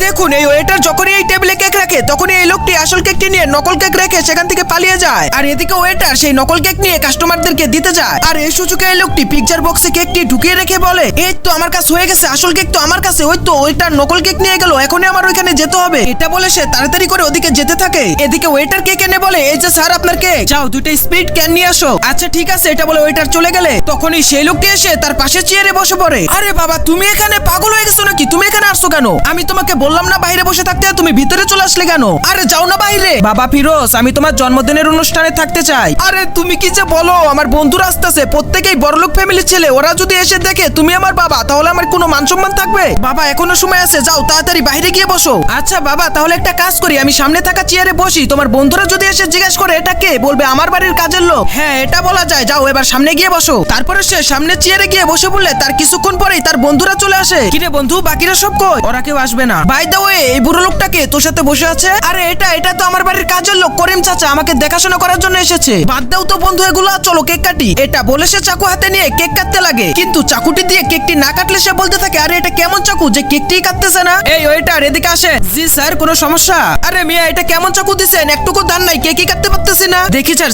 দেখুন এই ওয়েটার যখনই এই টেবিলে কেক রাখে তখনই এই লোকটি আসল কেকটি নিয়ে নকল কেক রেখে সেখান থেকে পালিয়ে যায়। আর এদিকে ওয়েটার সেই নকল কেক নিয়ে কাস্টমারদেরকে দিতে যায়। আর এই সুযোগে এই লোকটি পিকচার বক্সে কেকটি ঢুকিয়ে রেখে বলে, এই তো আমার কাছে হয়ে গেছে, আসল কেক তো আমার কাছে, ওই তো ওইটার নকল কেক নিয়ে গেল, এখনই আমার ওইখানে যেতে হবে। এটা বলে সে তাড়াতাড়ি করে ওদিকে যেতে থাকে। এদিকে ওয়েটার কেক এনে বলে, এই যে স্যার আপনার কেক, যাও দুইটা স্পিড ক্যান নিয়ে আসো। আচ্ছা ঠিক আছে, এটা বলে ওয়েটার চলে গেলে তখনই সেই লোকটি এসে তার পাশে চেয়ারে বসে পড়ে। আরে বাবা, তুমি এখানে পাগল হয়ে গেছো নাকি? তুমি এখানে আসছো কেন? আমি তোমাকে বললাম না বাইরে বসে থাকতে, তুমি ভিতরে চলে আসলে কেন? আরে যাও না বাইরে। বাবা ফিরোজ, আমি তোমার জন্মদিনের অনুষ্ঠানে থাকতে চাই। আরে তুমি কি যে বলো, আমার বন্ধুরা আসতেছে, প্রত্যেকেই বড়লোক ফ্যামিলির ছেলে, ওরা যদি এসে দেখে তুমি আমার বাবা তাহলে আমার কোনো মান সম্মান থাকবে? বাবা এখনো সময় আছে, যাও তাড়াতাড়ি বাইরে গিয়ে বসো। আচ্ছা বাবা, তাহলে একটা কাজ করি, আমি সামনে থাকা চেয়ারে বসি, তোমার বন্ধুরা যদি এসে জিজ্ঞেস করে এটা কে, বলবে আমার বাড়ির কাজের লোক। হ্যাঁ এটা বলা যায়, যাও এবার সামনে গিয়ে বসো। তারপরে সে সামনে চেয়ারে গিয়ে বসে বললে তার কিছুক্ষণ পরেই তার বন্ধুরা চলে আসে। কিরে বন্ধু, বাকিরা সব কই? ওরা কেউ আসবে না। বাই দ্য ওয়ে, এই বুড়ো লোকটাকে তোর সাথে বসে আছে? আরে এটা তো আমার বাড়ির কাজের লোক করিম চাচা, আমাকে দেখাশোনা করার জন্য এসেছে। বাদ দাও তো বন্ধু এগুলো, চলো কেক কাটি। এটা বলে সে চাকু হাতে নিয়ে কেক কাটতে লাগে, কিন্তু চাকুটি দিয়ে কেকটি না কাটলে সে বলতে থাকে, আরে এটা কেমন চাকু যে কেকটি কাটতেছে না? এই ওয়েটার এদিকে আসে। জি স্যার, কোনো সমস্যা? আরে মিয়া, এটা কেমন চাকু দিছেন, একটুকু ধান নাই, কেকই কাটতে পারতেছি না। দেখি স্যার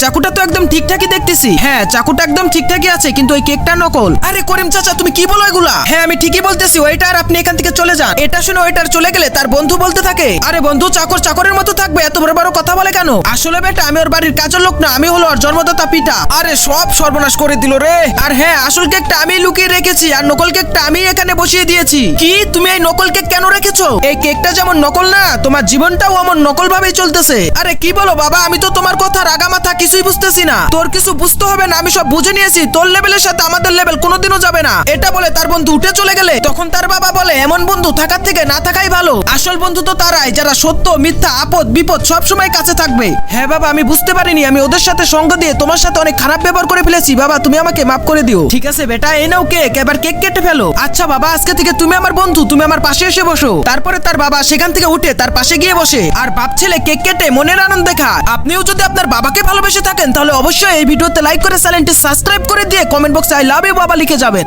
চাকুটা তো একদম ঠিকঠাকই দেখতেছি। হ্যাঁ চাকুটা একদম ঠিকঠাকই আছে, কিন্তু ওই কেকটা নকল। আরে করিম চাচা তুমি কি বলো এগুলা? হ্যাঁ আমি ঠিকই বলতেছি, ওয়েটার আপনি এখান থেকে চলে যান। এটা শুনে ওয়েটার চলে গেলে তার বন্ধু বলতে থাকে, আরে বন্ধু চাকরের মতো থাকবে, এত বড় বড় কথা বলে কেন? আসলে বেটা আমি ওর বাড়ির কাজের লোক না, আমি হলো ওর জন্মদাতা পিতা। আরে সব সর্বনাশ করে দিল রে। আর হ্যাঁ, আসল কেকটা আমি লুকিয়ে রেখেছি আর নকল কেকটা আমি এখানে বসিয়ে দিয়েছি। কি তুমি এই নকল কেক কেন রেখেছো? এই কেকটা যেমন নকল না, তোমার জীবনটাও এমন নকল ভাবেই চলতেছে। আরে কি বলো বাবা, আমি তো তোমার কথা রাগামাথা কিছুই বুঝতেছি না। তোর কিছু বুঝতে হবে না, আমি সব বুঝে নিয়েছি, তোর লেভেলের সাথে আমাদের লেভেল কোনোদিনও যাবে না। এটা বলে তার বন্ধু উঠে চলে গেলে তখন তার বাবা বলে, এমন বন্ধু থাকার থেকে না থাকাই ভালো। আসল বন্ধু তো তারাই যারা সত্য মিথ্যা আপদ বিপদ সবসময় কাছে থাকবে। হ্যাঁ বাবা, আমি বুঝতে পারিনি, আমি ওদের সাথে সঙ্গ দিয়ে তোমার সাথে অনেক খারাপ ব্যবহার করে ফেলেছি। বাবা তুমি আমাকে মাফ করে দিও। ঠিক আছে বেটা, এই নাও কেক, এবার কেক কেটে ফেলো। আচ্ছা বাবা, আজকে থেকে তুমি আমার বন্ধু, তুমি আমার পাশে এসে বসো। তারপরে তার বাবা সেখান থেকে উঠে তার পাশে গিয়ে বসে আর বাপ ছেলে কেক কেটে মনের আনন্দ দেখায়। আপনিও যদি আপনার বাবাকে ভালোবেসে থাকেন তাহলে অবশ্যই এই ভিডিওতে লাইক করে চ্যানেলটি সাবস্ক্রাইব করে দিয়ে কমেন্ট বক্সে আই লাভ ইউ বাবা লিখে যাবেন।